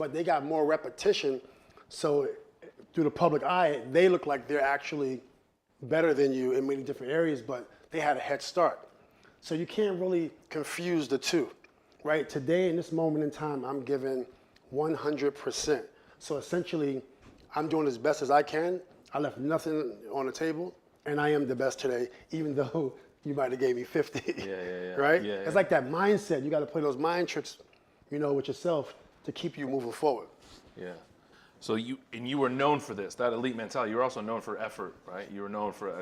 but they got more repetition. So through the public eye, they look like they're actually better than you in many different areas, but they had a head start. So you can't really confuse the two, right? Today, in this moment in time, I'm giving 100%. So essentially, I'm doing as best as I can. I left nothing on the table, and I am the best today, even though you might have gave me 50, right? Yeah, it's like that mindset. You got to play those mind tricks, with yourself to keep you moving forward. Yeah. So you were known for this, that elite mentality. You were also known for effort, right? You were known for,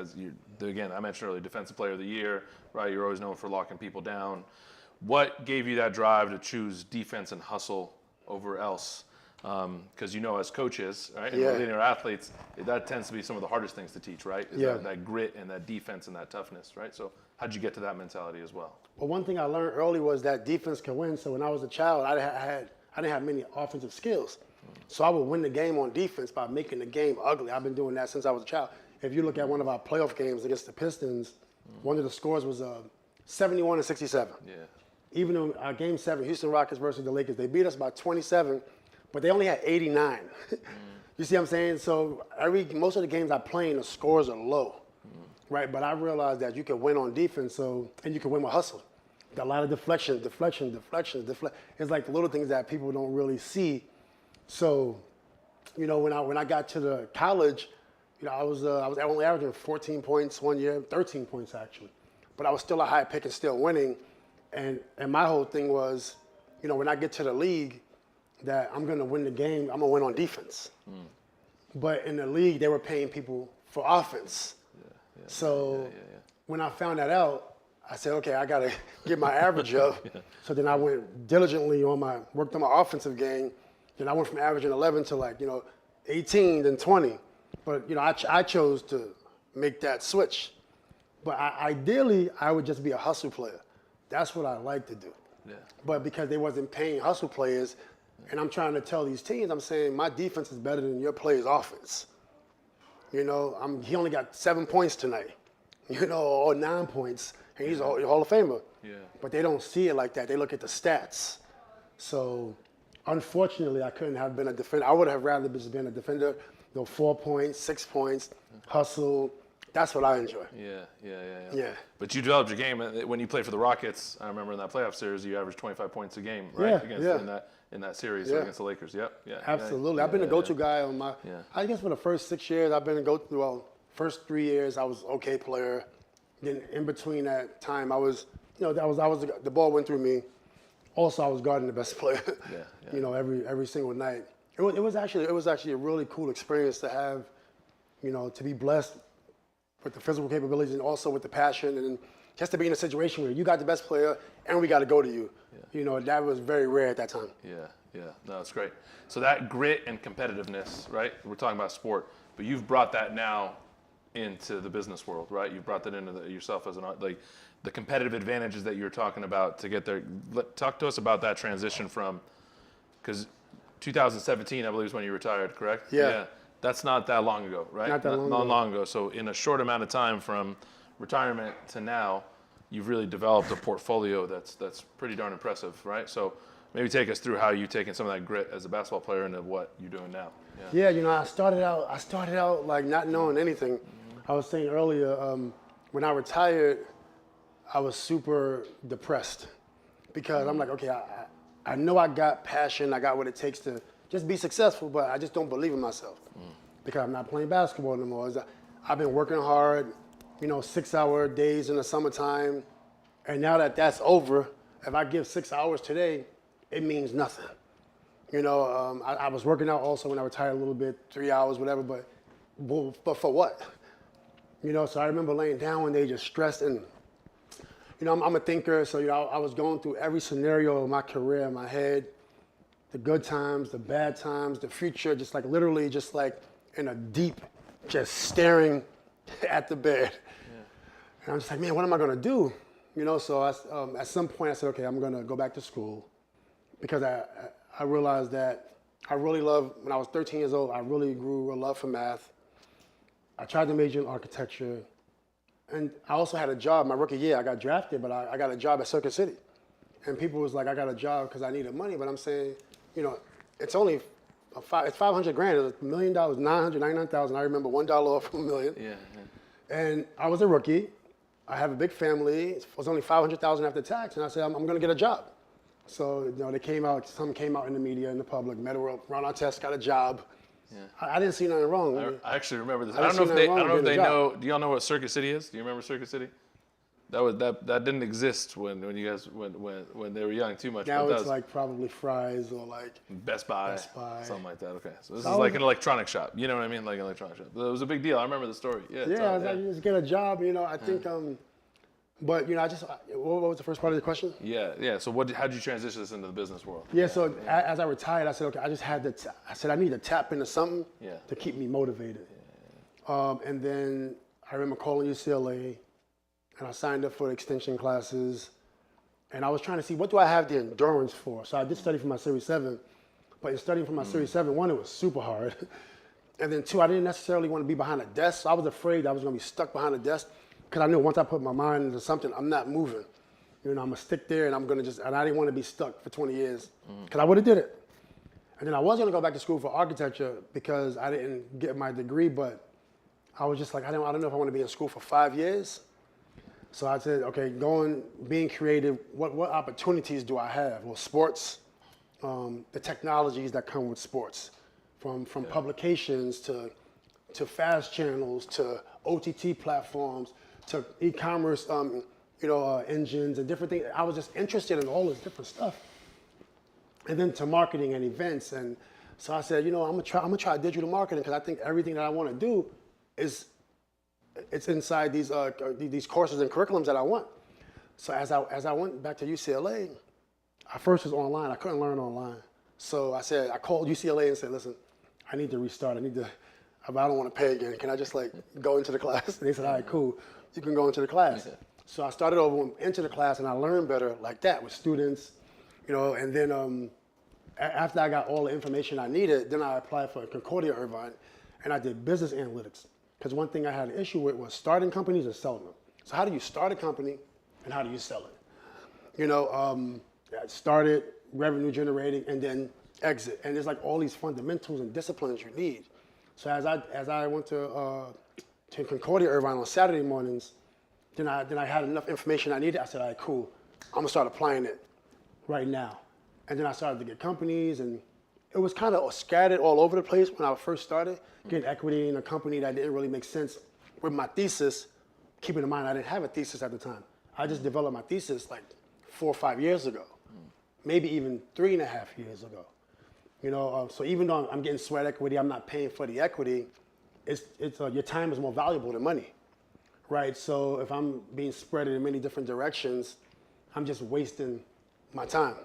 again, I mentioned earlier, defensive player of the year, right? You're always known for locking people down. What gave you that drive to choose defense and hustle over else? Because as coaches, right, and leading our athletes, that tends to be some of the hardest things to teach, right? That grit and that defense and that toughness, right? So how'd you get to that mentality as well? Well, one thing I learned early was that defense can win. So when I was a child, I didn't have many offensive skills. So I would win the game on defense by making the game ugly. I've been doing that since I was a child. If you look at one of our playoff games against the Pistons, one of the scores was 71-67. Yeah. Even in our Game 7, Houston Rockets versus the Lakers, they beat us by 27, but they only had 89. You see what I'm saying? So most of the games I play in, the scores are low, right? But I realized that you can win on defense, and you can win with hustle. A lot of deflection. It's like the little things that people don't really see. So, when I got to the college, I was only averaging 14 points one year, 13 points actually, but I was still a high pick and still winning. And my whole thing was, when I get to the league, that I'm going to win the game, I'm going to win on defense. But in the league, they were paying people for offense. When I found that out, I said, okay, I got to get my average up. So then I went diligently worked on my offensive game. Then I went from averaging 11 to 18, then 20. But, I chose to make that switch. But ideally, I would just be a hustle player. That's what I like to do. Yeah. But because they wasn't paying hustle players, and I'm trying to tell these teams, I'm saying my defense is better than your player's offense. He only got 7 points tonight, or 9 points, and he's a Hall of Famer. Yeah. But they don't see it like that. They look at the stats. So, unfortunately, I couldn't have been a defender. I would have rather just been a defender, 4 points, 6 points, hustle. That's what I enjoy. Yeah. But you developed your game when you played for the Rockets. I remember in that playoff series, you averaged 25 points a game, right? In that series against the Lakers. Yep. Yeah. Absolutely. I've been a go-to guy on my. I guess for the first 6 years, I've been a go-to. Well, first 3 years, I was okay player. Then in between that time, I was, the ball went through me. Also, I was guarding the best player. Every single night. It was actually a really cool experience to have, to be blessed with the physical capabilities and also with the passion, and just to be in a situation where you got the best player and we got to go to you. That was very rare at that time. No, it's great. So that grit and competitiveness, right? We're talking about sport, but you've brought that now into the business world, right? You've brought that into yourself as the competitive advantages that you're talking about to get there. Talk to us about that transition from, because 2017, I believe, is when you retired, correct? Yeah. That's not that long ago, right? Not long ago. So in a short amount of time from retirement to now, you've really developed a portfolio that's pretty darn impressive, right? So maybe take us through how you've taken some of that grit as a basketball player into what you're doing now. Yeah, I started out like not knowing anything. I was saying earlier, when I retired, I was super depressed because I'm like, okay, I know I got passion, I got what it takes to just be successful, but I just don't believe in myself because I'm not playing basketball anymore. I've been working hard, 6-hour days in the summertime, and now that that's over, if I give 6 hours today, it means nothing. I was working out also when I retired a little bit, 3 hours, whatever, but for what? So I remember laying down one day just stressed, and I'm a thinker, so I was going through every scenario of my career in my head. The good times, the bad times, the future, just like literally just like in a deep, just staring at the bed. And I'm just like, man, what am I gonna do? So at some point I said, okay, I'm gonna go back to school because I realized that I really love, when I was 13 years old, I really grew a love for math. I tried to major in architecture. And I also had a job my rookie year. I got drafted, but I got a job at Circuit City. And people was like, I got a job because I needed money, but I'm saying, it's only it's 500 grand. It's $1 million, 999,000. I remember $1 off from $1 million. Yeah. And I was a rookie. I have a big family. It was only 500,000 after tax, and I said, I'm going to get a job. So, you know, some came out in the media, in the public, Metta, Ron Artest got a job. Yeah. I didn't see nothing wrong. I actually remember this. I I don't know if they know. job. Do y'all know what Circuit City is? Do you remember Circuit City? That didn't exist when you guys when they were young too much. Now but it's like probably Fry's or like Best Buy, something like that. Okay, so this is was like an electronic shop. You know what I mean? Like an electronic shop. It was a big deal. I remember the story. Yeah. I was like, you just get a job. You know, I think. But you know, what was the first part of the question? Yeah. So how did you transition this into the business world? Yeah. So as I retired, I said, okay, I just had to. I said I need to tap into something to keep me motivated. And then I remember calling UCLA. And I signed up for the extension classes, and I was trying to see what do I have the endurance for. So I did study for my Series 7, but in studying for my Series 7, one, it was super hard. And then two, I didn't necessarily want to be behind a desk. So I was afraid I was going to be stuck behind a desk because I knew once I put my mind into something, I'm not moving. You know, I'm going to stick there and I'm going to and I didn't want to be stuck for 20 years because I would have did it. And then I was going to go back to school for architecture because I didn't get my degree, but I was just like, I don't know if I want to be in school for 5 years. So I said, okay, being creative, what opportunities do I have? Well, sports, the technologies that come with sports, from publications to fast channels to OTT platforms to e-commerce, engines and different things. I was just interested in all this different stuff. And then to marketing and events. And so I said, you know, I'm gonna try digital marketing because I think everything that I want to do it's inside these courses and curriculums that I want. So as I went back to UCLA, I first was online. I couldn't learn online. So I called UCLA and said, listen, I need to restart. I don't want to pay again. Can I just like go into the class? And they said, all right, cool. You can go into the class. Okay. So I started over into the class and I learned better like that with students, you know, and then after I got all the information I needed, then I applied for Concordia Irvine and I did business analytics. Because one thing I had an issue with was starting companies and selling them. So how do you start a company and how do you sell it? You know, start it, revenue generating, and then exit. And there's like all these fundamentals and disciplines you need. So as I went to Concordia Irvine on Saturday mornings, then I had enough information I needed. I said, all right, cool. I'm gonna start applying it right now. And then I started to get companies, and it was kind of scattered all over the place when I first started. Getting equity in a company that didn't really make sense with my thesis, keeping in mind I didn't have a thesis at the time. I just developed my thesis like 4 or 5 years ago, maybe even 3.5 years ago. You know, so even though I'm getting sweat equity, I'm not paying for the equity, your time is more valuable than money, right? So if I'm being spread in many different directions, I'm just wasting my time,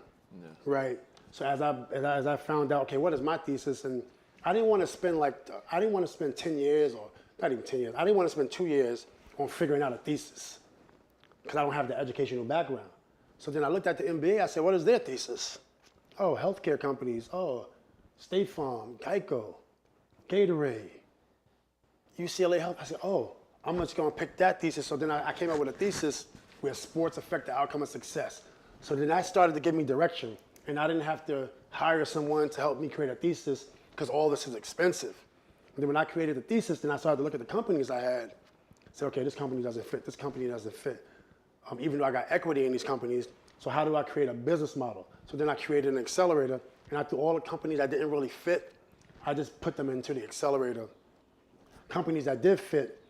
right? So as I found out, okay, what is my thesis? And I didn't want to spend 10 years or not even 10 years. I didn't want to spend 2 years on figuring out a thesis because I don't have the educational background. So then I looked at the MBA. I said, what is their thesis? Oh, healthcare companies. Oh, State Farm, Geico, Gatorade, UCLA Health. I said, oh, I'm just going to pick that thesis. So then I came up with a thesis where sports affect the outcome of success. So then that started to give me direction. And I didn't have to hire someone to help me create a thesis because all this is expensive. And then when I created the thesis, then I started to look at the companies I had. Say, okay, this company doesn't fit. This company doesn't fit. Even though I got equity in these companies, so how do I create a business model? So then I created an accelerator, and I threw all the companies that didn't really fit, I just put them into the accelerator. Companies that did fit,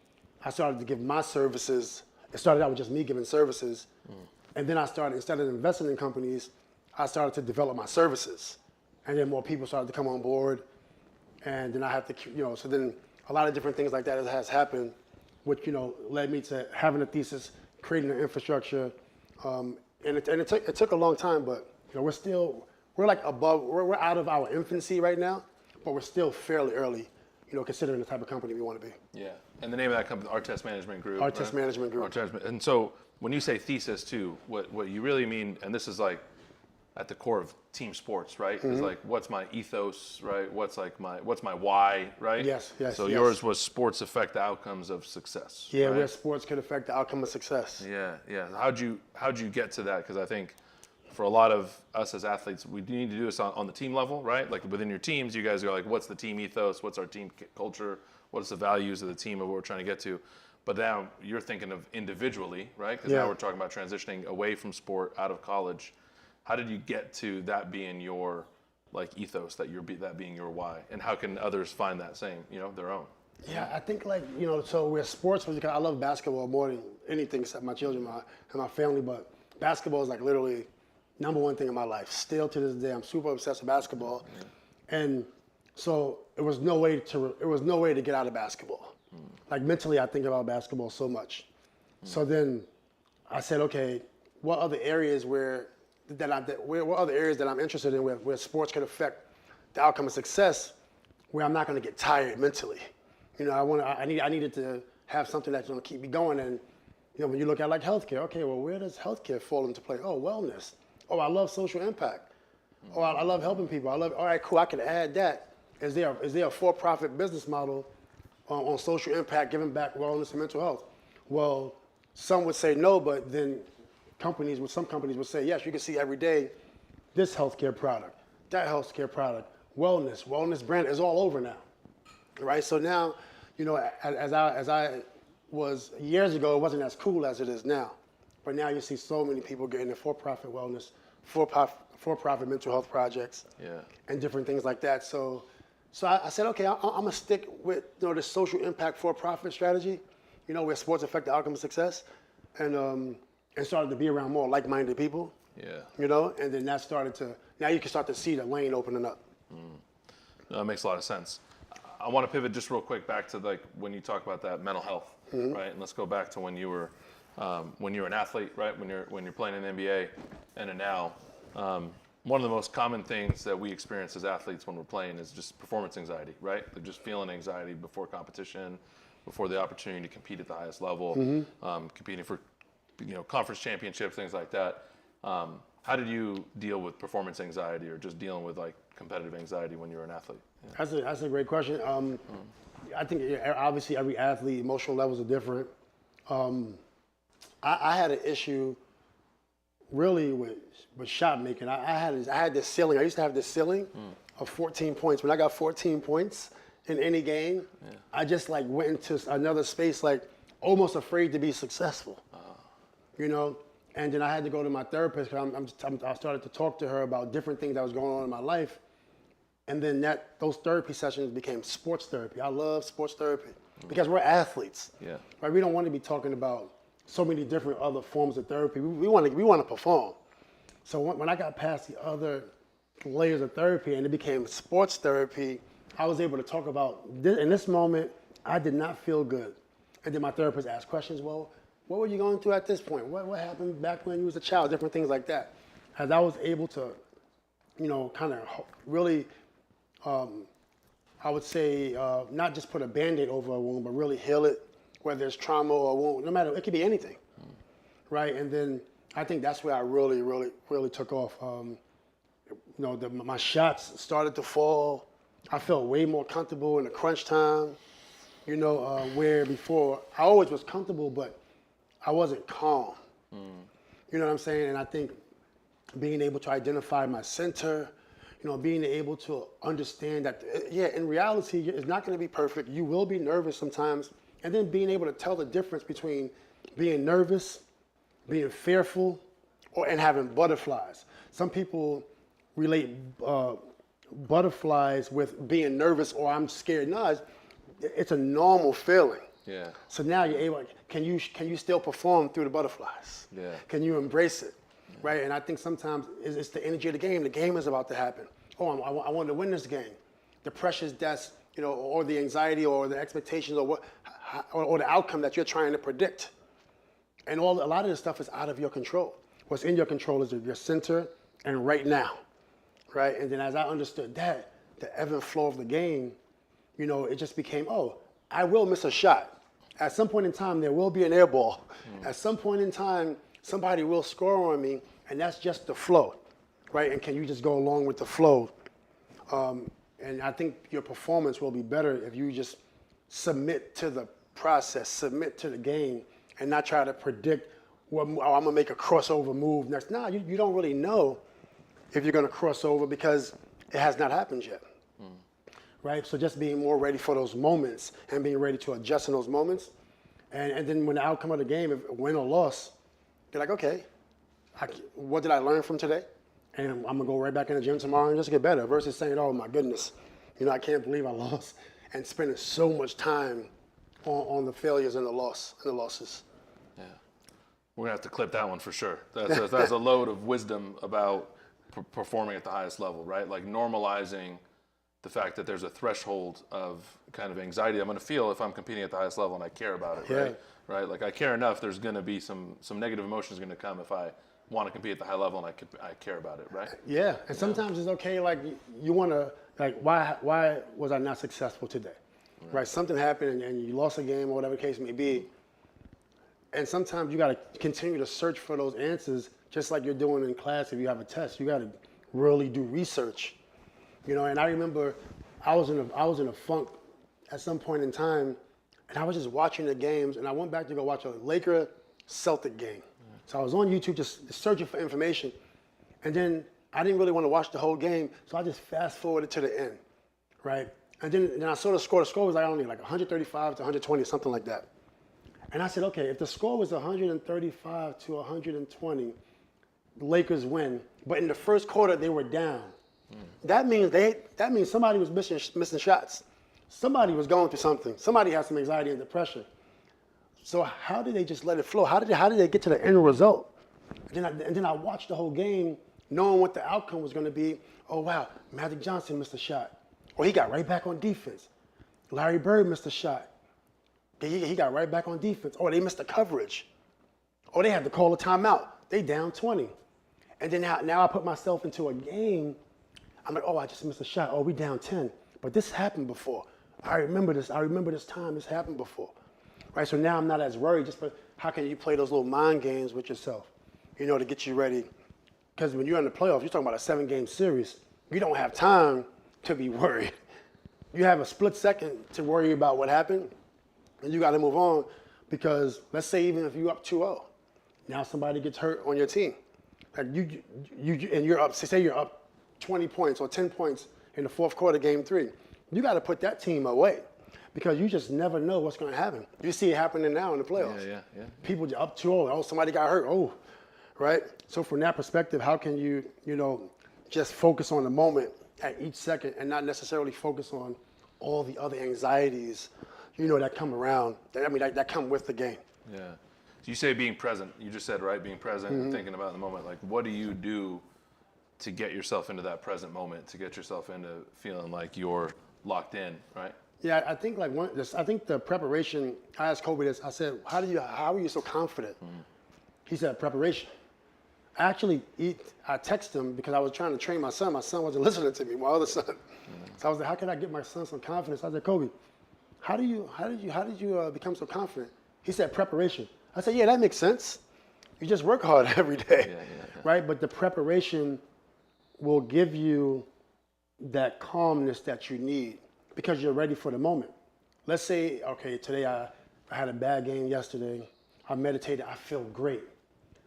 I started to give my services. It started out with just me giving services. And then I started, instead of investing in companies, I started to develop my services. And then more people started to come on board. And then I had to, so then a lot of different things like that has happened, which, led me to having a thesis, creating an infrastructure. And it took a long time, but, we're like above, we're out of our infancy right now, but we're still fairly early, considering the type of company we want to be. Yeah. And the name of that company, Artest Management Group. Artest Management Group. And so when you say thesis too, what you really mean, and this is like at the core of team sports, right? Is like, what's my ethos, right? What's my why, right? Yes. So yours was sports affect the outcomes of success. Yeah, right? where sports could affect the outcome of success. Yeah. How'd you get to that? Because I think for a lot of us as athletes, we need to do this on the team level, right? Like within your teams, you guys are like, what's the team ethos? What's our team culture? What's the values of the team of what we're trying to get to? But now you're thinking of individually, right? Because now we're talking about transitioning away from sport, out of college. How did you get to that being your like ethos, that being your why? And how can others find that same, their own? Yeah, I think so we're sports because I love basketball more than anything except my children and my family, but basketball is like literally number one thing in my life. Still to this day, I'm super obsessed with basketball. And so it was no way to get out of basketball. Like mentally, I think about basketball so much. So then I said, okay, what other areas what other areas that I'm interested in where sports can affect the outcome of success, where I'm not going to get tired mentally. I needed to have something that's going to keep me going. And when you look at like healthcare, okay, well, where does healthcare fall into play? Oh, wellness. Oh, I love social impact. Oh, I love helping people. All right, cool. I can add that. Is there a for-profit business model on social impact, giving back wellness and mental health? Well, some would say no, but then some companies would say yes. You can see every day this healthcare product, that healthcare product, wellness brand is all over now, right? So now, as I was years ago, it wasn't as cool as it is now, but now you see so many people getting into for-profit wellness, for-profit mental health projects, and different things like that. So I said, okay, I'm gonna stick with the social impact for-profit strategy, where sports affect the outcome of success, and started to be around more like-minded people. Yeah. And then that now you can start to see the lane opening up. No, that makes a lot of sense. I want to pivot just real quick back to like when you talk about that mental health, right? And let's go back to when you were an athlete, right? When you're playing in the NBA, and then now. One of the most common things that we experience as athletes when we're playing is just performance anxiety, right? They're just feeling anxiety before competition, before the opportunity to compete at the highest level, competing for, conference championships, things like that. How did you deal with performance anxiety or just dealing with like competitive anxiety when you were an athlete? Yeah. That's a great question. I think obviously every athlete, emotional levels are different. I had an issue really with shot making. I had this ceiling. I used to have this ceiling of 14 points. When I got 14 points in any game, I just like went into another space, like almost afraid to be successful. And then I had to go to my therapist because I started to talk to her about different things that was going on in my life. And then those therapy sessions became sports therapy. I love sports therapy because we're athletes. Yeah. Right? We don't want to be talking about so many different other forms of therapy. We want to perform. So when I got past the other layers of therapy and it became sports therapy, I was able to talk about this. In this moment, I did not feel good. And then my therapist asked questions. Well, what were you going through at this point? What happened back when you was a child? Different things like that. As I was able to, kind of really, I would say, not just put a Band-Aid over a wound, but really heal it, whether it's trauma or a wound, no matter, it could be anything, right? And then I think that's where I really, really, really took off. My shots started to fall. I felt way more comfortable in the crunch time, where before I always was comfortable, but I wasn't calm. You know what I'm saying? And I think being able to identify my center, being able to understand that, in reality, it's not going to be perfect. You will be nervous sometimes. And then being able to tell the difference between being nervous, being fearful, and having butterflies. Some people relate butterflies with being nervous or I'm scared. No, it's a normal feeling. Yeah. So now you're able. Can you still perform through the butterflies? Yeah. Can you embrace it? Yeah. Right. And I think sometimes it's the energy of the game. The game is about to happen. Oh, I want to win this game. The pressures that's or the anxiety or the expectations or the outcome that you're trying to predict. And a lot of this stuff is out of your control. What's in your control is your center and right now, right? And then as I understood that, the ebb and flow of the game, it just became, I will miss a shot. At some point in time, there will be an air ball. At some point in time, somebody will score on me, and that's just the flow, right? And can you just go along with the flow? And I think your performance will be better if you just submit to the process, submit to the game, and not try to predict I'm gonna make a crossover move next. No, you don't really know if you're gonna cross over because it has not happened yet. Right? So just being more ready for those moments and being ready to adjust in those moments. And then when the outcome of the game, if win or loss, you're like, okay, what did I learn from today? And I'm going to go right back in the gym tomorrow and just get better versus saying, oh, my goodness, I can't believe I lost, and spending so much time on the failures and the losses. Yeah. We're going to have to clip that one for sure. That's a load of wisdom about performing at the highest level, right? Like normalizing the fact that there's a threshold of kind of anxiety I'm going to feel if I'm competing at the highest level and I care about it, right? Right? Like I care enough, there's going to be some negative emotions going to come if I want to compete at the high level and I care about it, right? Yeah, and sometimes it's okay, like you want to, like why was I not successful today? Right? Something happened and you lost a game or whatever the case may be. And sometimes you got to continue to search for those answers, just like you're doing in class if you have a test. You got to really do research. And I remember I was in a funk at some point in time, and I was just watching the games, and I went back to go watch a Laker-Celtic game. So I was on YouTube just searching for information, and then I didn't really want to watch the whole game, so I just fast-forwarded to the end, right? And then I saw the score. The score was only like 135 to 120, something like that. And I said, okay, if the score was 135 to 120, the Lakers win, but in the first quarter they were down. That means somebody was missing shots. Somebody was going through something. Somebody had some anxiety and depression. So how did they just let it flow? How did they get to the end result? And then I watched the whole game, knowing what the outcome was going to be. Oh wow, Magic Johnson missed a shot, or he got right back on defense. Larry Bird missed a shot. He got right back on defense. Oh, they missed the coverage. Oh, they had to call a timeout. They down 20. And then now I put myself into a game. I'm like, oh, I just missed a shot. Oh, we down 10. But this happened before. I remember this time. This happened before. Right? So now I'm not as worried. But how can you play those little mind games with yourself, to get you ready? Because when you're in the playoffs, you're talking about a 7-game series. You don't have time to be worried. You have a split second to worry about what happened, and you got to move on because let's say even if you're up 2-0, now somebody gets hurt on your team. Like and you're up, say you're up 20 points or 10 points in the fourth quarter, game 3. You got to put that team away because you just never know what's going to happen. You see it happening now in the playoffs. Yeah. People up 2-0, oh, somebody got hurt, oh, right? So from that perspective, how can you, just focus on the moment at each second and not necessarily focus on all the other anxieties, that come around, that come with the game. Yeah. So you say being present. You just said, right, being present and thinking about the moment. Like, what do you do to get yourself into that present moment, to get yourself into feeling like you're locked in, right? Yeah, I think I think the preparation. I asked Kobe this. I said, "How are you so confident?" He said, "Preparation." I texted him because I was trying to train my son. My son wasn't listening to me. My other son. So I was like, "How can I get my son some confidence?" I said, "Kobe, how did you become so confident?" He said, "Preparation." I said, "Yeah, that makes sense. You just work hard every day, right? But the preparation will give you that calmness that you need because you're ready for the moment. Let's say, okay, today I had a bad game yesterday. I meditated. I feel great.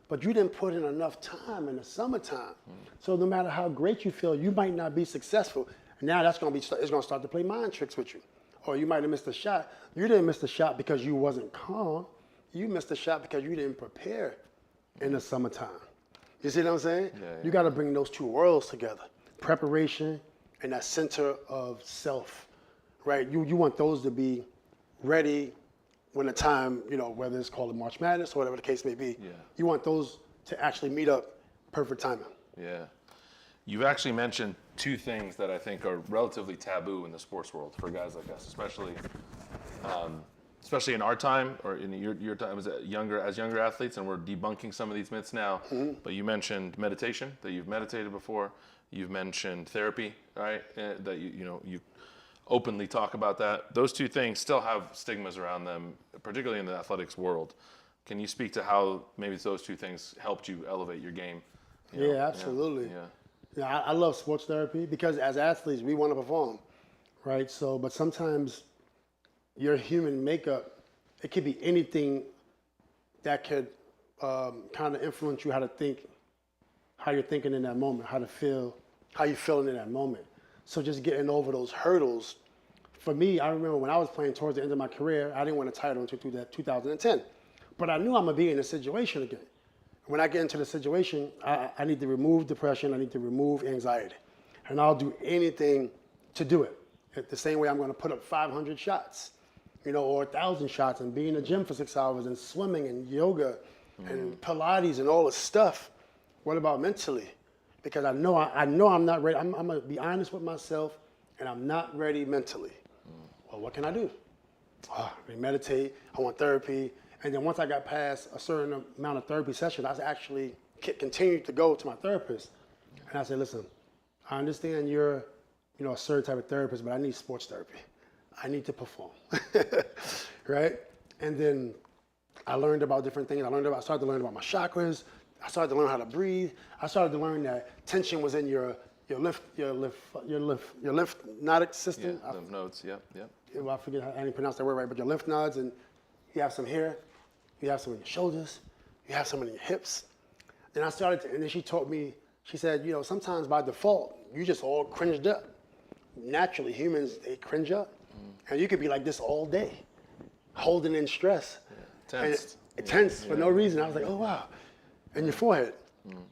But you didn't put in enough time in the summertime. So no matter how great you feel, you might not be successful. And now it's going to start to play mind tricks with you. Or you might have missed a shot. You didn't miss the shot because you wasn't calm. You missed the shot because you didn't prepare in the summertime. You see what I'm saying? Yeah. You got to bring those two worlds together. Preparation and that center of self, right? You want those to be ready when the time, whether it's called a March Madness or whatever the case may be. Yeah. You want those to actually meet up perfect timing. Yeah. You've actually mentioned two things that I think are relatively taboo in the sports world for guys like us, especially in our time or in your time as younger athletes, and we're debunking some of these myths now. But you mentioned meditation, that you've meditated before. You've mentioned therapy, right? That you openly talk about that. Those two things still have stigmas around them, particularly in the athletics world. Can you speak to how maybe those two things helped you elevate your game? Yeah, absolutely. Yeah, I love sports therapy because as athletes, we want to perform, right? So, but sometimes your human makeup, it could be anything that could kind of influence you how to think, how you're thinking in that moment, how you're feeling in that moment. So just getting over those hurdles. For me, I remember when I was playing towards the end of my career, I didn't win a title until 2010. But I knew I'm going to be in a situation again. When I get into the situation, I need to remove depression, I need to remove anxiety. And I'll do anything to do it. The same way I'm going to put up 500 shots, or 1,000 shots and be in the gym for 6 hours and swimming and yoga and Pilates and all this stuff. What about mentally? Because I know I'm not ready. I'm going to be honest with myself, and I'm not ready mentally. Well, what can I do? I meditate, I want therapy. And then once I got past a certain amount of therapy sessions, I actually continued to go to my therapist. And I said, listen, I understand you're a certain type of therapist, but I need sports therapy. I need to perform, right? And then I learned about different things. I started to learn about my chakras. I started to learn how to breathe. I started to learn that tension was in your lymphatic system. Yeah, lymph nodes. Yep. I forget how I didn't pronounce that word right, but your lymph nodes, and you have some here, you have some in your shoulders, you have some in your hips. Then and then she taught me. She said, sometimes by default, you just all cringed up. Naturally, humans, they cringe up. And you could be like this all day, holding in stress. Yeah. Tense for no reason. I was like, oh, wow. And your forehead.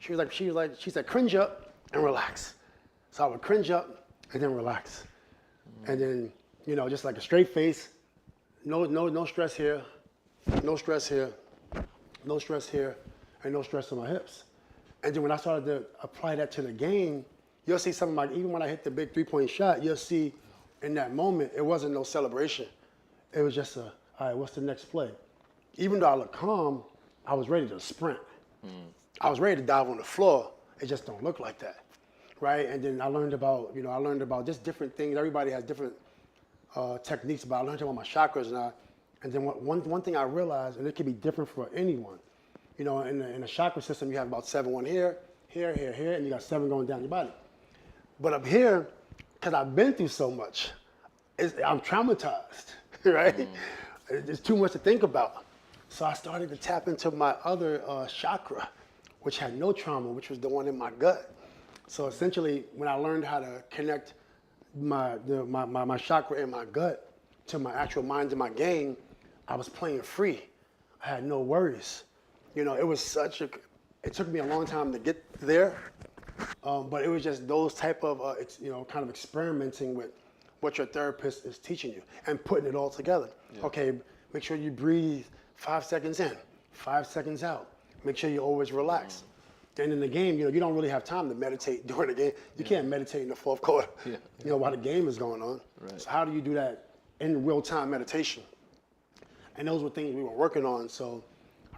She said, cringe up and relax. So I would cringe up and then relax. And then, just like a straight face, no stress here, no stress here, no stress here, and no stress on my hips. And then when I started to apply that to the game, you'll see even when I hit the big 3-point shot, you'll see in that moment, it wasn't no celebration. It was just all right, what's the next play? Even though I looked calm, I was ready to sprint. I was ready to dive on the floor. It just don't look like that, right? And then I learned about just different things. Everybody has different techniques, but I learned about my chakras, and then one thing I realized, and it can be different for anyone. In the chakra system, you have about 7, one here, and you got 7 going down your body. But up here, because I've been through so much, I'm traumatized, right? It's too much to think about. So I started to tap into my other chakra, which had no trauma, which was the one in my gut. So essentially, when I learned how to connect my chakra in my gut to my actual mind and my game, I was playing free. I had no worries. It was it took me a long time to get there, but it was just those type of, kind of experimenting with what your therapist is teaching you and putting it all together. Yeah. Okay, make sure you breathe 5 seconds in, 5 seconds out. Make sure you always relax. And in the game, you don't really have time to meditate during the game. You can't meditate in the fourth quarter, while the game is going on. Right. So how do you do that in real-time meditation? And those were things we were working on. So,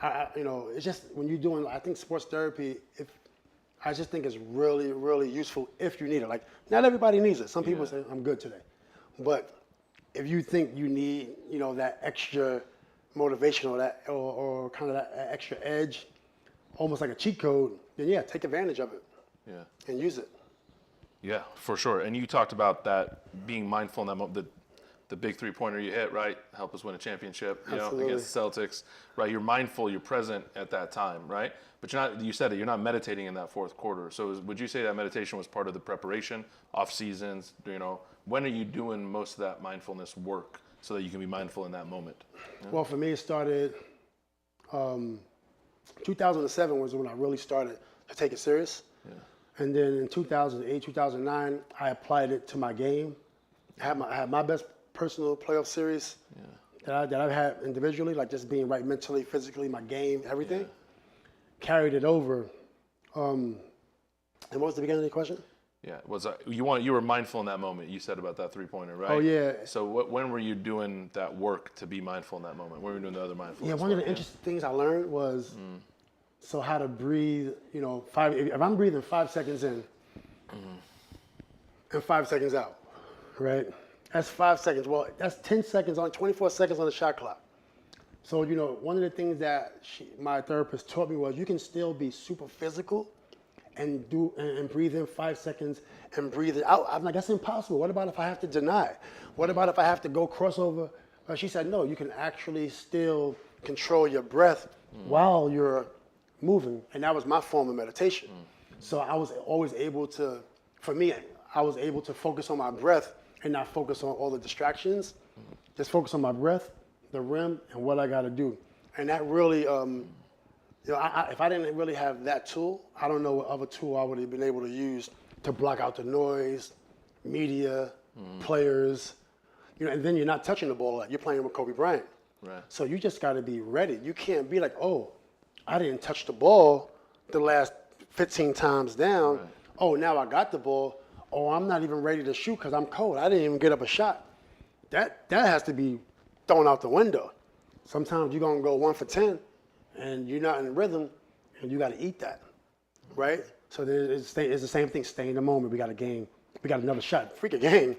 it's just when you're doing, I think sports therapy, I just think it's really, really useful if you need it. Like, not everybody needs it. Some people say, I'm good today. But if you think you need, that extra motivation or kind of that extra edge, almost like a cheat code, then take advantage of it. Yeah. And use it. Yeah, for sure. And you talked about that being mindful in that moment, the big 3-pointer you hit, right? Help us win a championship, against the Celtics, right? You're mindful, you're present at that time, right? But you said it, you're not meditating in that fourth quarter. So would you say that meditation was part of the preparation, off seasons, when are you doing most of that mindfulness work so that you can be mindful in that moment? Yeah. Well, for me, it started, 2007 was when I really started to take it serious. Yeah. And then in 2008, 2009, I applied it to my game. I had my best personal playoff series that I've had individually, like just being right mentally, physically, my game, everything. Carried it over. And what was the beginning of the question? Yeah, you were mindful in that moment. You said about that 3-pointer, right? Oh yeah. So when were you doing that work to be mindful in that moment? When were you doing the other mindfulness? Yeah, one of the interesting things I learned was so how to breathe. If I'm breathing 5 seconds in and 5 seconds out, right? That's 5 seconds. Well, that's 10 seconds on 24 seconds on the shot clock. So one of the things that my therapist taught me was you can still be super physical and breathe in 5 seconds and breathe it out. I'm like, that's impossible. What about if I have to deny? What about if I have to go crossover? She said, no, you can actually still control your breath while you're moving, and that was my form of meditation. So I was always able to, for me, I was able to focus on my breath and not focus on all the distractions. Just focus on my breath, the rim, and what I got to do. And that really, if I didn't really have that tool, I don't know what other tool I would have been able to use to block out the noise, media, players, and then you're not touching the ball. You're playing with Kobe Bryant. Right. So you just got to be ready. You can't be like, oh, I didn't touch the ball the last 15 times down. Right. Oh, now I got the ball. Oh, I'm not even ready to shoot because I'm cold. I didn't even get up a shot. That has to be thrown out the window. Sometimes you're going to go 1 for 10 and you're not in rhythm and you got to eat that, right? So then it's the same thing. Stay in the moment. We got a game. We got another shot. Freaking game.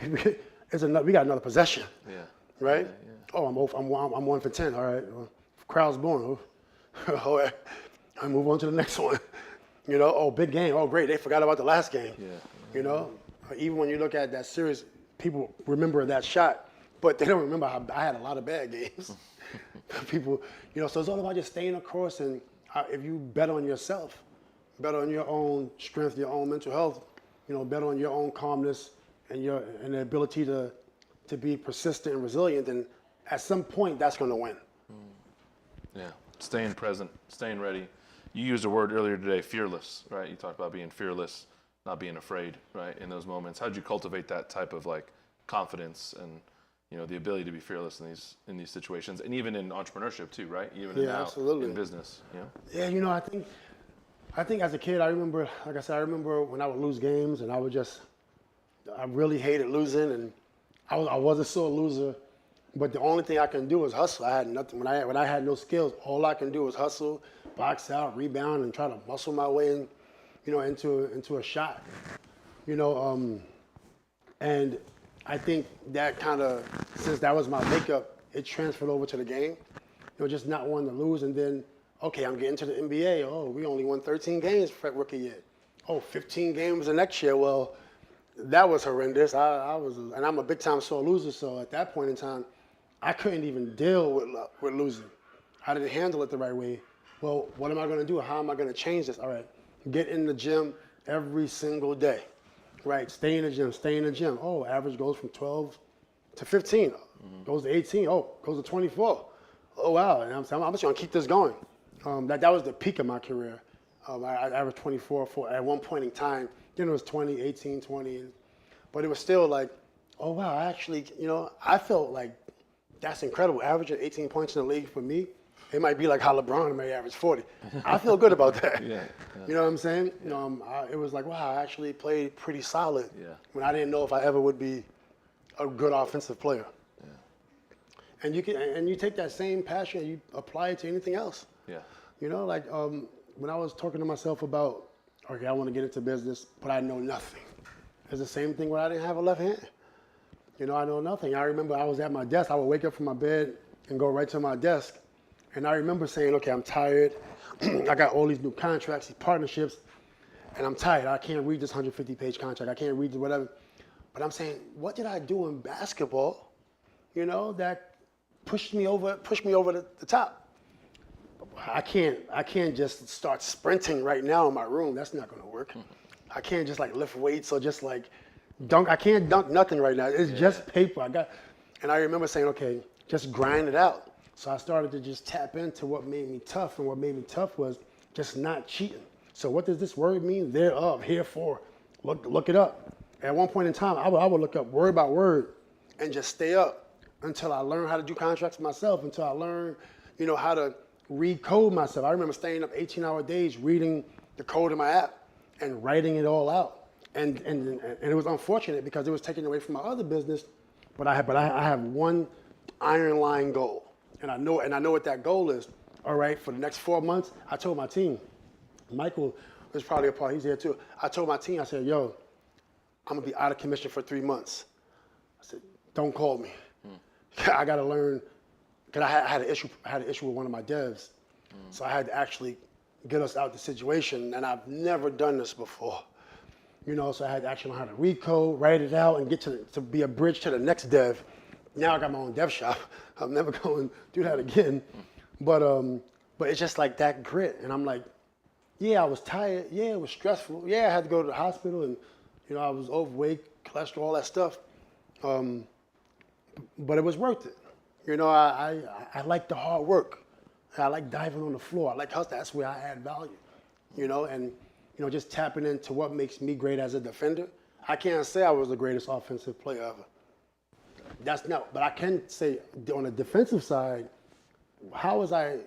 We got another possession. Yeah. Right? Yeah. Oh, I'm 1 for 10. All right. Well, crowd's born. All right. I move on to the next one. Oh, big game. Oh, great. They forgot about the last game. Yeah. Even when you look at that series, people remember that shot, but they don't remember how I had a lot of bad games. People, so it's all about just staying the course, and if you bet on yourself, bet on your own strength, your own mental health, bet on your own calmness and the ability to be persistent and resilient, then at some point that's going to win. Yeah, staying present, staying ready. You used a word earlier today, fearless, right? You talked about being fearless, not being afraid, right? In those moments, how'd you cultivate that type of confidence and the ability to be fearless in these situations, and even in entrepreneurship too, right? Even now absolutely. in business, Yeah, I think as a kid, I remember, like I said, I remember when I would lose games, and I really hated losing, and I was a sore loser. But the only thing I can do was hustle. I had nothing. When I had no skills, all I can do was hustle, box out, rebound, and try to muscle my way in, into a shot. And I think that kind of, since that was my makeup, it transferred over to the game. Just not wanting to lose, and then, okay, I'm getting to the NBA. Oh, we only won 13 games for rookie year. Oh, 15 games the next year. Well, that was horrendous. And I'm a big time sore loser. So at that point in time, I couldn't even deal with losing. I didn't handle it the right way. Well, what am I going to do? How am I going to change this? All right, get in the gym every single day, right? Stay in the gym. Oh, average goes from 12 to 15, goes to 18. Oh, goes to 24. Oh, wow. And I'm just going to keep this going. That was the peak of my career. I averaged 24 at one point in time. Then it was 20, 18, 20. But it was still like, oh, wow, I actually, I felt like that's incredible. Averaging 18 points in the league for me, it might be like how LeBron may average 40. I feel good about that. Yeah. You know what I'm saying? It was like, wow, I actually played pretty solid when I didn't know if I ever would be a good offensive player. Yeah. And you take that same passion and you apply it to anything else. Yeah. When I was talking to myself about, okay, I want to get into business, but I know nothing. It's the same thing when I didn't have a left hand. I know nothing. I remember I was at my desk. I would wake up from my bed and go right to my desk. And I remember saying, okay, I'm tired. I got all these new contracts, these partnerships, and I'm tired. I can't read this 150-page contract. I can't read whatever. But I'm saying, what did I do in basketball, that pushed me over the top? I can't just start sprinting right now in my room. That's not going to work. I can't just lift weights or just dunk. I can't dunk nothing right now. It's just paper. And I remember saying, okay, just grind it out. So I started to just tap into what made me tough, and what made me tough was just not cheating. So what does this word mean? Thereof, herefore. Look it up. At one point in time, I would look up word by word and just stay up until I learned how to do contracts myself, until I learned, how to read code myself. I remember staying up 18-hour days reading the code in my app and writing it all out. And it was unfortunate because it was taken away from my other business, but I have one iron line goal. And I know what that goal is. All right, for the next 4 months, I told my team, Michael was probably a part, he's here too. I told my team, I said, yo, I'm gonna be out of commission for 3 months. I said, don't call me. I gotta learn, because I had an issue with one of my devs. So I had to actually get us out the situation, and I've never done this before. So I had to actually learn how to read code, write it out, and get to be a bridge to the next dev. Now I got my own dev shop. I'm never going to do that again. But But it's just like that grit. And I'm like, yeah, I was tired. Yeah, it was stressful. Yeah, I had to go to the hospital and, I was overweight, cholesterol, all that stuff. But it was worth it. I like the hard work. I like diving on the floor. I like hustle. That's where I add value. And just tapping into what makes me great as a defender. I can't say I was the greatest offensive player ever. That's not, but I can say on the defensive side, how was I,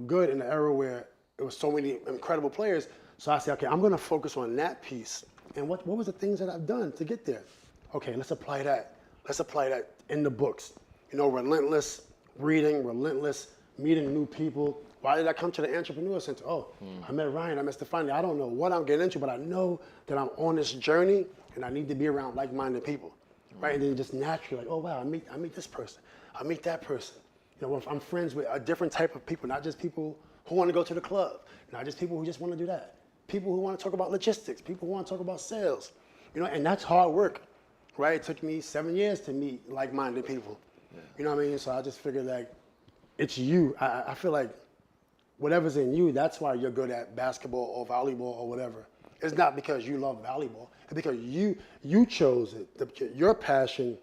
good in the era where there was so many incredible players? So I say, okay, I'm going to focus on that piece. And what was the things that I've done to get there? Okay, let's apply that. Let's apply that in the books. Relentless reading, relentless meeting new people. Why did I come to the Entrepreneur Center? Oh, I met Ryan, I met Stefani. I don't know what I'm getting into, but I know that I'm on this journey and I need to be around like-minded people. Right? And then just naturally, like, oh wow, I meet this person. I meet that person. I'm friends with a different type of people, not just people who want to go to the club, not just people who just want to do that. People who want to talk about logistics, people who want to talk about sales. And that's hard work. Right? It took me 7 years to meet like-minded people. Yeah. You know what I mean? So I just figured like, it's you. I feel like whatever's in you, that's why you're good at basketball or volleyball or whatever. It's not because you love volleyball. It's because you chose it. Your passion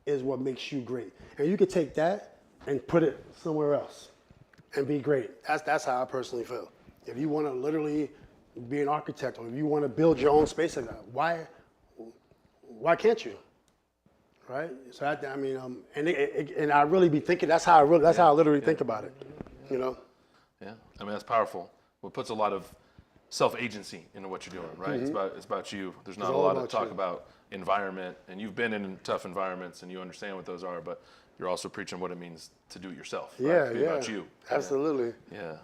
is what makes you great. And you could take that and put it somewhere else and be great. That's how I personally feel. If you want to literally be an architect or if you want to build your own space like that, why can't you? Right? So and I really be thinking how I literally think about it. Yeah, I mean that's powerful. Well, it puts a lot of self-agency into what you're doing, right? Mm-hmm. It's about you. There's not a lot of talk about environment, and you've been in tough environments and you understand what those are, but you're also preaching what it means to do it yourself. Right? Yeah, to be about you. Absolutely. Yeah.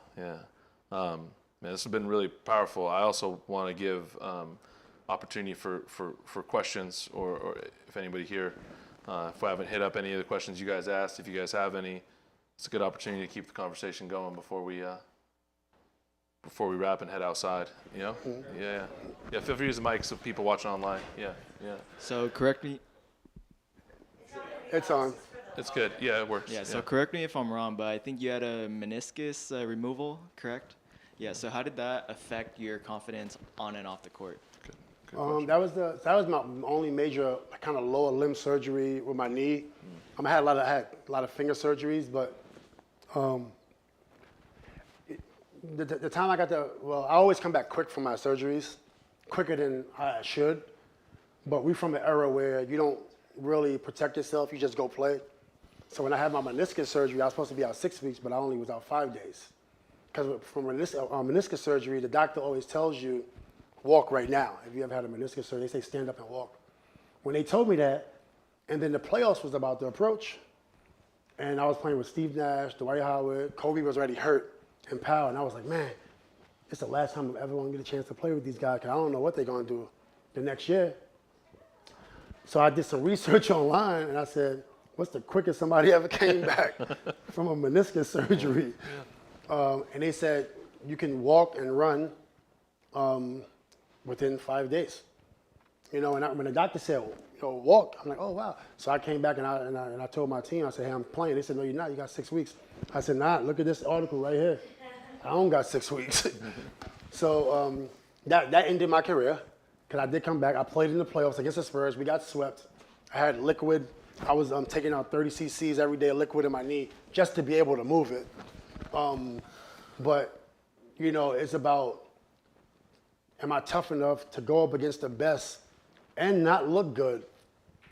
Man, this has been really powerful. I also want to give opportunity for questions, or if anybody here, if I haven't hit up any of the questions you guys asked, if you guys have any, it's a good opportunity to keep the conversation going before we wrap and head outside. Mm-hmm. Yeah. Feel free to use the mic so people watching online. Yeah. So correct me. It's on. It's good. Yeah, it works. Yeah. So correct me if I'm wrong, but I think you had a meniscus removal, correct? Yeah. So how did that affect your confidence on and off the court? That was my only major kind of lower limb surgery with my knee. I had a lot of finger surgeries, but the time I got I always come back quick from my surgeries, quicker than I should. But we're from an era where you don't really protect yourself; you just go play. So when I had my meniscus surgery, I was supposed to be out 6 weeks, but I only was out 5 days. Because from meniscus surgery, the doctor always tells you, walk right now. If you ever had a meniscus surgery, they say stand up and walk. When they told me that, and then the playoffs was about to approach, and I was playing with Steve Nash, Dwight Howard, Kobe was already hurt, and Powell, and I was like, man, it's the last time I'm ever going to get a chance to play with these guys because I don't know what they're going to do the next year. So I did some research online, and I said, what's the quickest somebody ever came back from a meniscus surgery? And they said, you can walk and run within 5 days. And when the doctor said, walk, I'm like, oh, wow. So I came back and I told my team, I said, hey, I'm playing. They said, no, you're not. You got 6 weeks. I said, nah, look at this article right here. I don't got 6 weeks. So that ended my career because I did come back. I played in the playoffs against the Spurs. We got swept. I had liquid. I was taking out 30 cc's every day of liquid in my knee just to be able to move it. But, it's about, am I tough enough to go up against the best and not look good,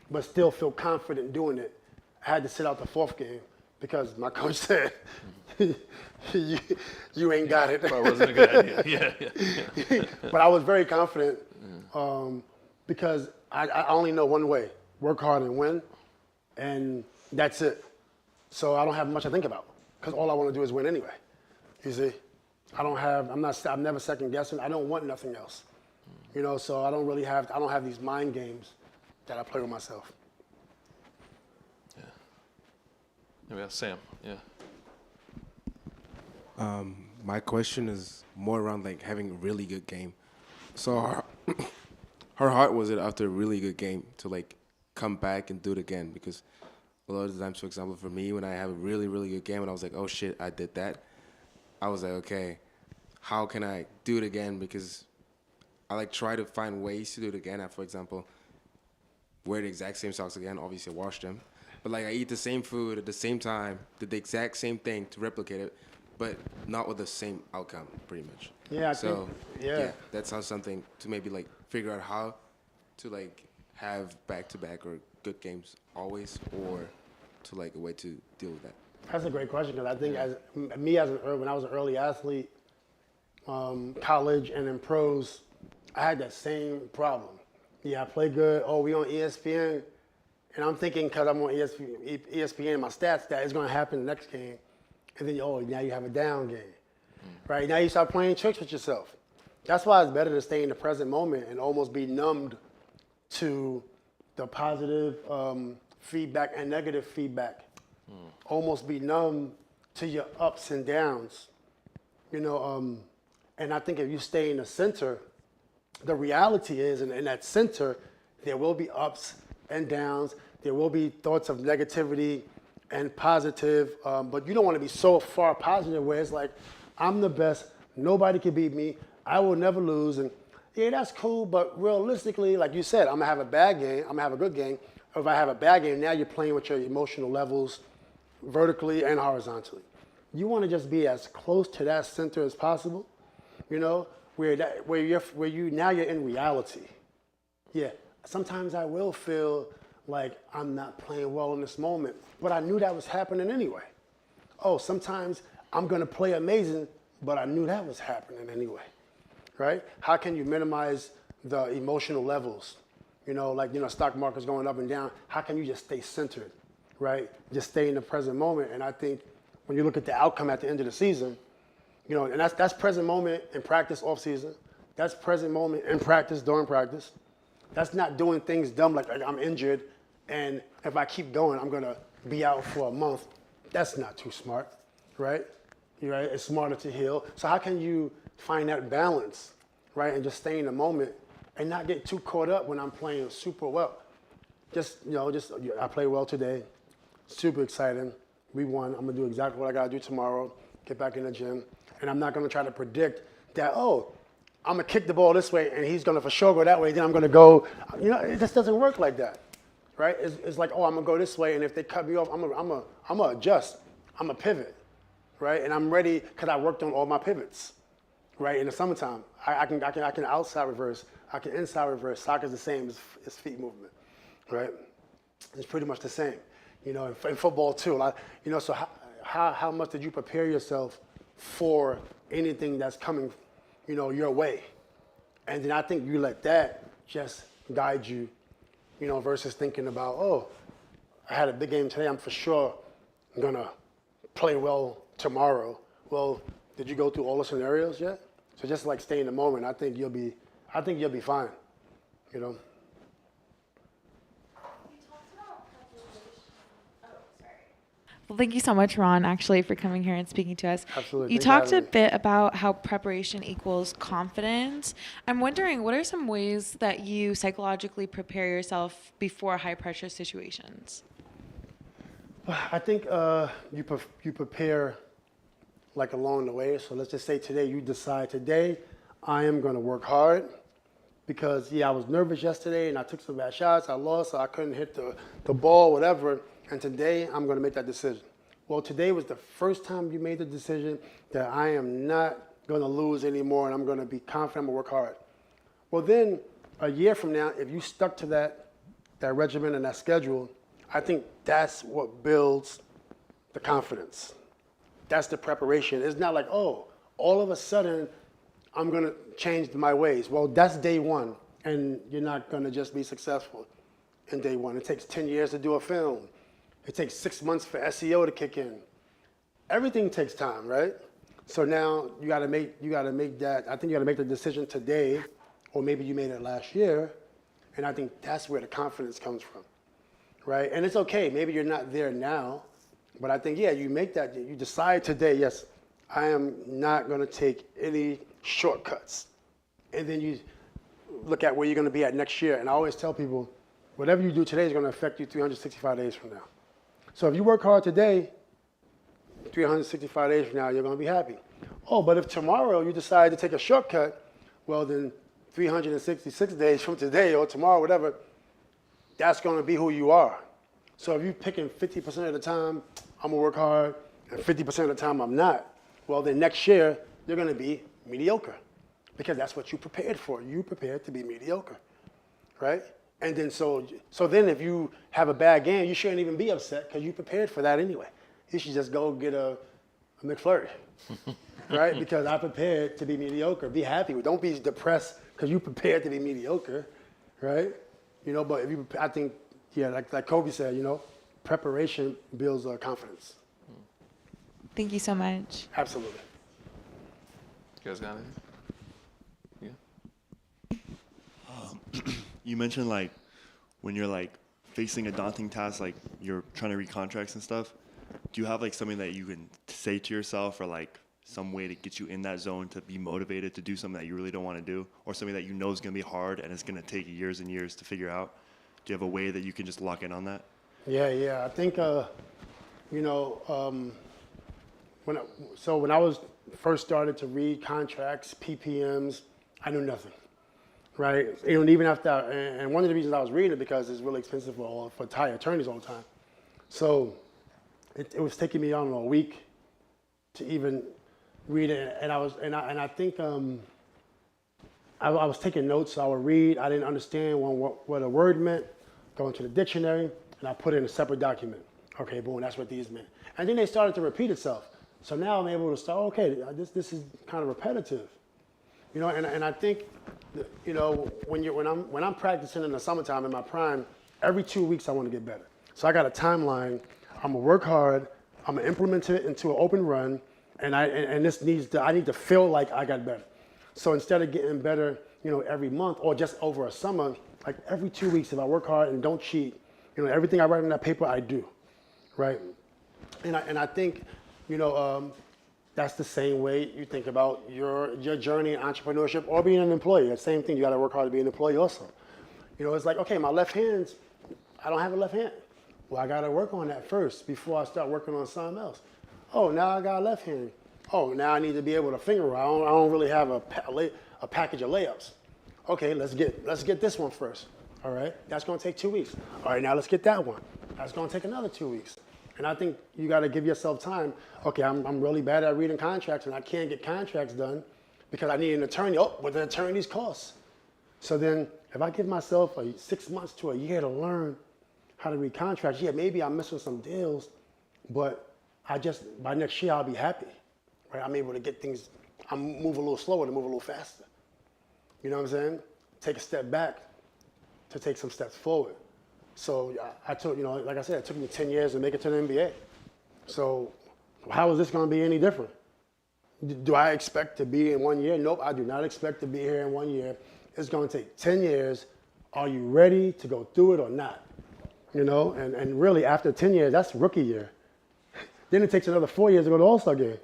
but still feel confident doing it? I had to sit out the fourth game because my coach said, you ain't got it. Probably wasn't a good idea. Yeah. But I was very confident because I only know one way, work hard and win, and that's it. So I don't have much to think about because all I want to do is win anyway. You see? I'm never second guessing. I don't want nothing else. So I don't have these mind games that I play with myself. Yeah. We have Sam. Yeah. My question is more around like having a really good game. So how hard was it after a really good game to like come back and do it again? Because a lot of the times, for example, for me, when I have a really, really good game and I was like, oh shit, I did that, I was like, okay, how can I do it again? Because I like try to find ways to do it again. For example, wear the exact same socks again. Obviously, wash them. But like I eat the same food at the same time, did the exact same thing to replicate it, but not with the same outcome, pretty much. Yeah, I So think, yeah. that's how something to maybe like figure out how to like have back-to-back or good games always, or to like a way to deal with that. That's a great question because I think when I was an early athlete, college and in pros, I had that same problem. Yeah, I play good. Oh, we on ESPN, and I'm thinking because I'm on ESPN, my stats that it's going to happen the next game, and then now you have a down game, right? Now you start playing tricks with yourself. That's why it's better to stay in the present moment and almost be numbed to the positive feedback and negative feedback. Almost be numb to your ups and downs, and I think if you stay in the center, the reality is, in that center, there will be ups and downs. There will be thoughts of negativity and positive, but you don't want to be so far positive where it's like, I'm the best, nobody can beat me, I will never lose, and yeah, that's cool, but realistically, like you said, I'm going to have a bad game, I'm going to have a good game. If I have a bad game, now you're playing with your emotional levels vertically and horizontally. You want to just be as close to that center as possible, where you're in reality. Yeah, sometimes I will feel like I'm not playing well in this moment, but I knew that was happening anyway. Oh, sometimes I'm going to play amazing, but I knew that was happening anyway, right? How can you minimize the emotional levels? Stock market's going up and down. How can you just stay centered, right? Just stay in the present moment. And I think when you look at the outcome at the end of the season, and that's present moment in practice off season. That's present moment in practice during practice. That's not doing things dumb like I'm injured, and if I keep going, I'm gonna be out for a month. That's not too smart, right? Right? It's smarter to heal. So how can you find that balance, right, and just stay in the moment and not get too caught up when I'm playing super well? I play well today. Super exciting. We won. I'm gonna do exactly what I gotta do tomorrow. Get back in the gym. And I'm not going to try to predict that, I'm going to kick the ball this way and he's going to for sure go that way. Then I'm going to go, it just doesn't work like that, right? It's like, I'm going to go this way. And if they cut me off, I'm going to adjust. I'm going to pivot, right? And I'm ready because I worked on all my pivots, right? In the summertime, I can outside reverse. I can inside reverse. Soccer's the same as feet movement, right? It's pretty much the same, in football too. So how much did you prepare yourself for anything that's coming, your way? And then I think you let that just guide you, versus thinking about, I had a big game today, I'm for sure gonna play well tomorrow. Well, did you go through all the scenarios yet? So just like stay in the moment, I think you'll be fine, Well, thank you so much, Ron, actually, for coming here and speaking to us. Absolutely. You Thanks for talked a having me. bit about how preparation equals confidence. I'm wondering, what are some ways that you psychologically prepare yourself before high-pressure situations? I think you prepare like along the way. So let's just say today you decide today I am going to work hard because, I was nervous yesterday and I took some bad shots. I lost, so I couldn't hit the ball, whatever. And today I'm going to make that decision. Well, today was the first time you made the decision that I am not going to lose anymore and I'm going to be confident, I'm going to work hard. Well, then a year from now, if you stuck to that regimen and that schedule, I think that's what builds the confidence. That's the preparation. It's not like, all of a sudden I'm going to change my ways. Well, that's day one, and you're not going to just be successful in day one. It takes 10 years to do a film. It takes 6 months for SEO to kick in. Everything takes time, right? So now you got to make that. I think you got to make the decision today, or maybe you made it last year, and I think that's where the confidence comes from, right? And it's okay. Maybe you're not there now, but I think you make that. You decide today. Yes, I am not going to take any shortcuts, and then you look at where you're going to be at next year. And I always tell people, whatever you do today is going to affect you 365 days from now. So if you work hard today, 365 days from now, you're going to be happy. Oh, but if tomorrow you decide to take a shortcut, well then 366 days from today or tomorrow, whatever, that's going to be who you are. So if you're picking 50% of the time, I'm going to work hard, and 50% of the time I'm not, well then next year you're going to be mediocre because that's what you prepared for. You prepared to be mediocre, right? And then so then if you have a bad game, you shouldn't even be upset because you prepared for that anyway. You should just go get a McFlurry, right? Because I prepared to be mediocre. Be happy. Don't be depressed because you prepared to be mediocre, right? You know, but if you, I think, yeah, like Kobe said, you know, preparation builds confidence. Thank you so much. Absolutely. You guys got anything? You mentioned like when you're like facing a daunting task, like you're trying to read contracts and stuff. Do you have like something that you can say to yourself, or like some way to get you in that zone to be motivated to do something that you really don't want to do, or something that you know is going to be hard and it's going to take years and years to figure out? Do you have a way that you can just lock in on that? Yeah. I think, you know, when I was first started to read contracts, PPMs, I knew nothing. Right, and even after, and one of the reasons I was reading it because it's really expensive for Thai attorneys all the time. So it was taking me, I don't know, a week to even read it, and I think I was taking notes. So I would read. I didn't understand what a word meant. Go into the dictionary, and I put it in a separate document. Okay, boom, that's what these meant. And then they started to repeat itself. So now I'm able to start. Okay, this is kind of repetitive. You know, and I think, you know, when I'm practicing in the summertime in my prime, every 2 weeks I want to get better. So I got a timeline. I'm gonna work hard. I'm gonna implement it into an open run, and I need to feel like I got better. So instead of getting better, you know, every month or just over a summer, like every 2 weeks, if I work hard and don't cheat, you know, everything I write on that paper I do, right? And I think, you know. That's the same way you think about your journey in entrepreneurship or being an employee. The same thing, you gotta work hard to be an employee also. You know, it's like, okay, my left hand's, I don't have a left hand. Well, I gotta work on that first before I start working on something else. Oh, now I got a left hand. Oh, now I need to be able to finger roll. I don't really have a package of layups. Okay, let's get this one first. All right, that's gonna take 2 weeks. All right, now let's get that one. That's gonna take another 2 weeks. And I think you got to give yourself time. Okay, I'm really bad at reading contracts, and I can't get contracts done because I need an attorney. Oh, what the attorneys cost. So then, if I give myself 6 months to a year to learn how to read contracts, yeah, maybe I'm missing some deals, but by next year I'll be happy. Right? I'm able to get things. I move a little slower to move a little faster. You know what I'm saying? Take a step back to take some steps forward. So I took, you know, like I said, it took me 10 years to make it to the NBA. So how is this going to be any different? Do I expect to be in 1 year? Nope, I do not expect to be here in 1 year. It's going to take 10 years. Are you ready to go through it or not? You know, and really after 10 years, that's rookie year. Then it takes another 4 years to go to All-Star game.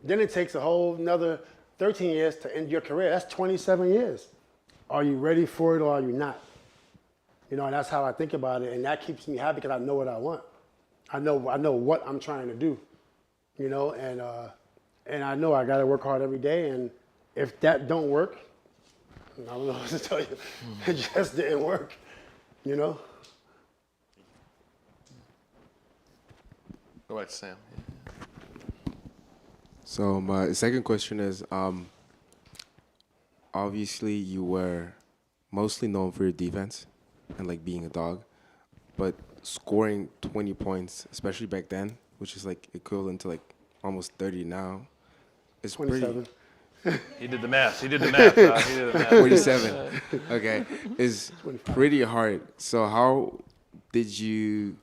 Then it takes a whole another 13 years to end your career. That's 27 years. Are you ready for it or are you not? You know, and that's how I think about it, and that keeps me happy because I know what I want. I know what I'm trying to do, you know, and I know I got to work hard every day, and if that don't work, I don't know what to tell you. It just didn't work, you know. Go back to Sam. So my second question is, obviously you were mostly known for your defense and like being a dog, but scoring 20 points, especially back then, which is like equivalent to like almost 30 now, is 27. He did the math. He did the math. He did the math. 47. Okay, is pretty hard. So how did you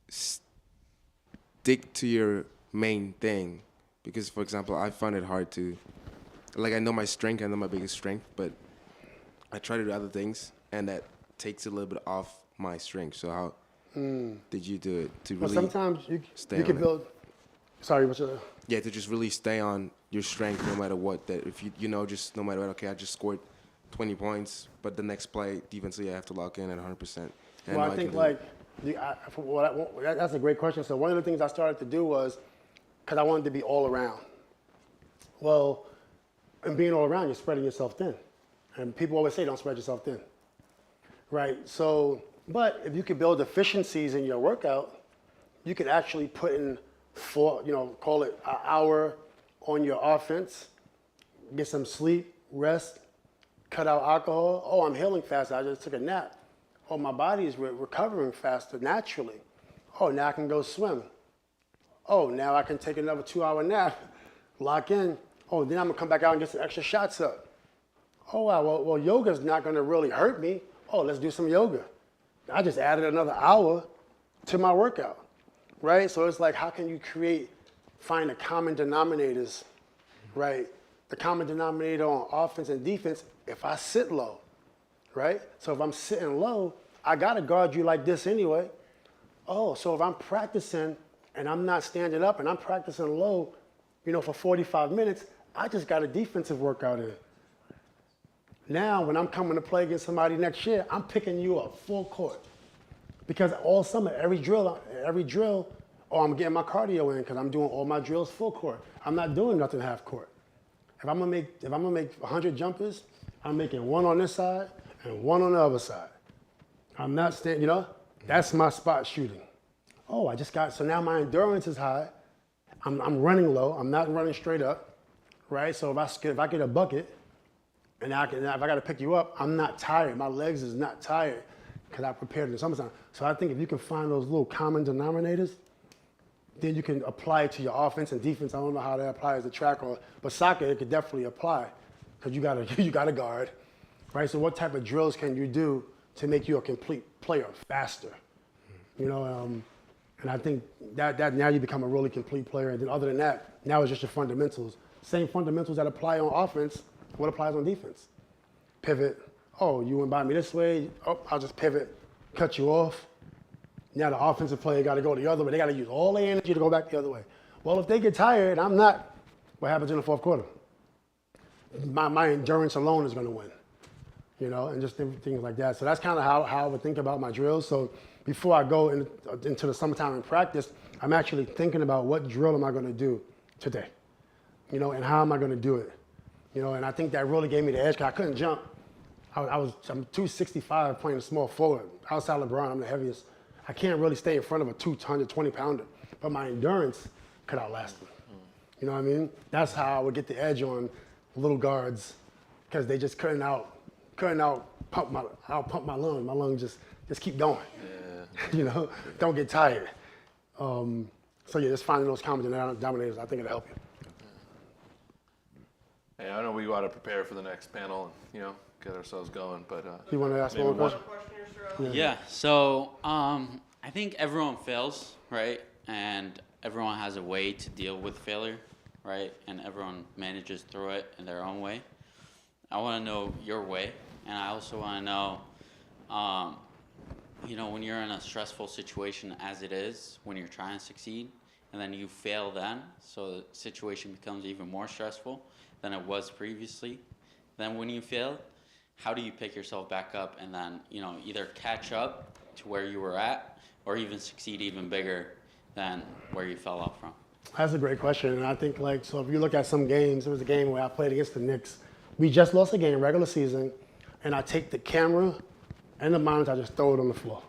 stick to your main thing? Because, for example, I found it hard to, like, I know my strength, I know my biggest strength, but I try to do other things, and that takes a little bit off my strength. So how did you do it to really sometimes you can build. Sorry, what's your? Yeah, to just really stay on your strength no matter what. That if you know, just no matter what. Okay, I just scored 20 points, but the next play defensively I have to lock in at 100%. Well, I think like that's a great question. So one of the things I started to do was because I wanted to be all around. Well, and being all around, you're spreading yourself thin. And people always say, don't spread yourself thin, right? So, but if you could build efficiencies in your workout, you could actually put in call it an hour on your offense, get some sleep, rest, cut out alcohol. Oh, I'm healing faster. I just took a nap. Oh, my body is recovering faster naturally. Oh, now I can go swim. Oh, now I can take another 2-hour nap, lock in. Oh, then I'm gonna come back out and get some extra shots up. Oh, wow, well, yoga's not gonna really hurt me. Oh, let's do some yoga. I just added another hour to my workout, right? So it's like, how can you find the common denominators, right? The common denominator on offense and defense, if I sit low, right? So if I'm sitting low, I gotta guard you like this anyway. Oh, so if I'm practicing and I'm not standing up and I'm practicing low, for 45 minutes, I just got a defensive workout in. Now, when I'm coming to play against somebody next year, I'm picking you up full court. Because all summer, every drill, I'm getting my cardio in because I'm doing all my drills full court. I'm not doing nothing half court. If I'm gonna make 100 jumpers, I'm making one on this side and one on the other side. I'm not standing, that's my spot shooting. Oh, so now my endurance is high. I'm running low. I'm not running straight up, right? So if I get a bucket, and if I got to pick you up, I'm not tired. My legs is not tired because I prepared in the summertime. So I think if you can find those little common denominators, then you can apply it to your offense and defense. I don't know how that applies to track, but soccer, it could definitely apply because you got to guard, right? So what type of drills can you do to make you a complete player faster? And I think that now you become a really complete player. And then other than that, now it's just your fundamentals. Same fundamentals that apply on offense, what applies on defense? Pivot. Oh, you went by me this way. Oh, I'll just pivot, cut you off. Now the offensive player got to go the other way. They got to use all their energy to go back the other way. Well, if they get tired and I'm not, what happens in the fourth quarter? My endurance alone is going to win, and just things like that. So that's kind of how I would think about my drills. So before I go into the summertime in practice, I'm actually thinking about what drill am I going to do today, and how am I going to do it, and I think that really gave me the edge because I couldn't jump. I'm 265 playing a small forward. Outside LeBron, I'm the heaviest. I can't really stay in front of a 220 pounder, but my endurance could outlast them. You know what I mean? That's how I would get the edge on little guards because they just couldn't out pump my lung. My lungs just keep going. Yeah. Don't get tired. So yeah, just finding those common denominators, I think it'll help you. Hey, I know we got to prepare for the next panel and, get ourselves going, but you want to ask one question? Yeah. So I think everyone fails, right? And everyone has a way to deal with failure, right? And everyone manages through it in their own way. I want to know your way, and I also want to know, when you're in a stressful situation as it is, when you're trying to succeed, and then you fail then, so the situation becomes even more stressful than it was previously. Then when you fail, how do you pick yourself back up and then, either catch up to where you were at or even succeed even bigger than where you fell off from? That's a great question. And I think so if you look at some games, there was a game where I played against the Knicks. We just lost a game, regular season, and I take the camera and the monitor, I just throw it on the floor.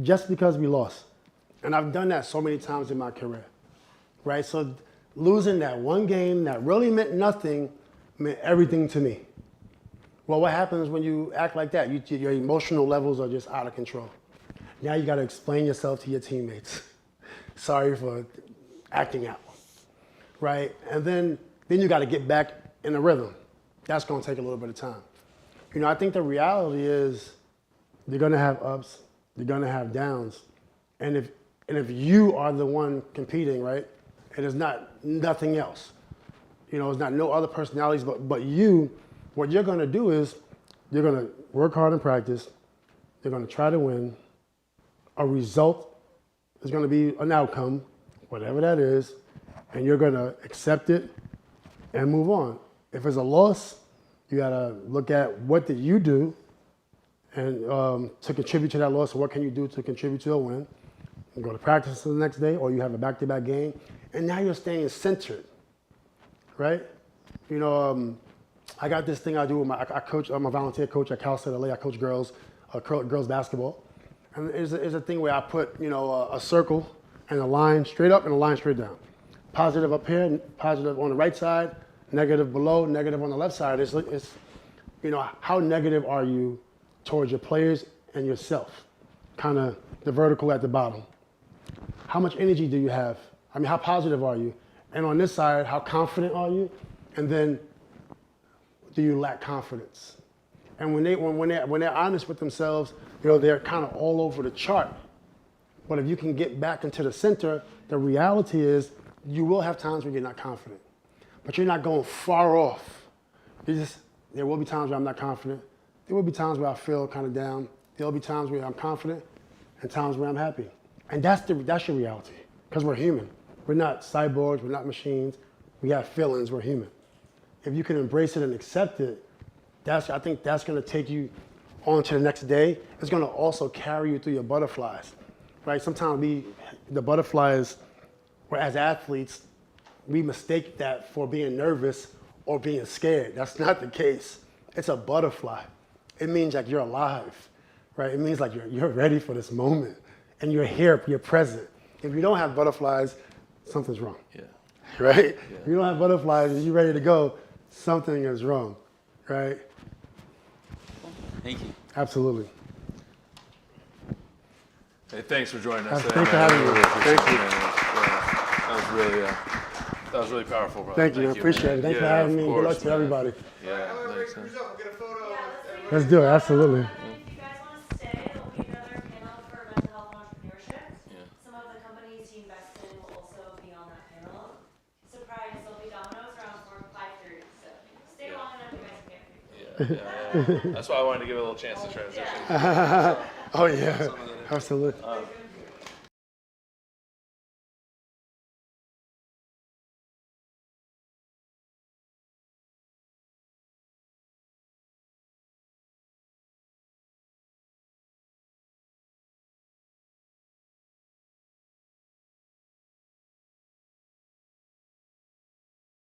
Just because we lost. And I've done that so many times in my career, right? So losing that one game that really meant nothing meant everything to me. Well, what happens when you act like that? Your emotional levels are just out of control. Now you got to explain yourself to your teammates. Sorry for acting out, right? And then you got to get back in the rhythm. That's going to take a little bit of time. I think the reality is you're going to have ups, you're going to have downs. And if you are the one competing, right, it is not nothing else. It's not no other personalities but you. What you're going to do is you're going to work hard in practice. You're going to try to win. A result is going to be an outcome, whatever that is, and you're going to accept it and move on. If it's a loss, you got to look at what did you do and to contribute to that loss, or what can you do to contribute to a win. You go to practice the next day, or you have a back-to-back game, and now you're staying centered, right? I got this thing I do with I coach. I'm a volunteer coach at Cal State LA. I coach girls basketball, and there's a thing where I put a circle and a line straight up and a line straight down. Positive up here, positive on the right side, negative below, negative on the left side. It's how negative are you towards your players and yourself? Kind of the vertical at the bottom. How much energy do you have? I mean, how positive are you? And on this side, how confident are you? And then, do you lack confidence? And when they're honest with themselves, they're kind of all over the chart. But if you can get back into the center, the reality is you will have times where you're not confident, but you're not going far off. There will be times where I'm not confident. There will be times where I feel kind of down. There will be times where I'm confident, and times where I'm happy. And that's your reality, because we're human. We're not cyborgs. We're not machines. We have feelings. We're human. If you can embrace it and accept it, I think that's going to take you on to the next day. It's going to also carry you through your butterflies, right? Sometimes the butterflies, or as athletes, we mistake that for being nervous or being scared. That's not the case. It's a butterfly. It means like you're alive, right? It means like you're ready for this moment, and you're here, you're present. If you don't have butterflies, something's wrong. Yeah. Right? Yeah. If you don't have butterflies and you're ready to go, something is wrong, right? Thank you. Absolutely. Hey, thanks for joining us. Thanks for having me. Really Thank appreciate you. it, man. That was really powerful, bro. Thank you. I appreciate it. Thanks for having me. Good luck to everybody. Yeah, thanks, man. Let's do it. Absolutely. If you guys want to stay, there'll be another panel for mental health and entrepreneurship. Yeah. Some of the companies you invest in will also be on that panel. Surprise, there'll be dominoes around 5:30. So stay long enough, you guys can get free food. Yeah. That's why I wanted to give it a little chance to transition. Oh yeah. Absolutely.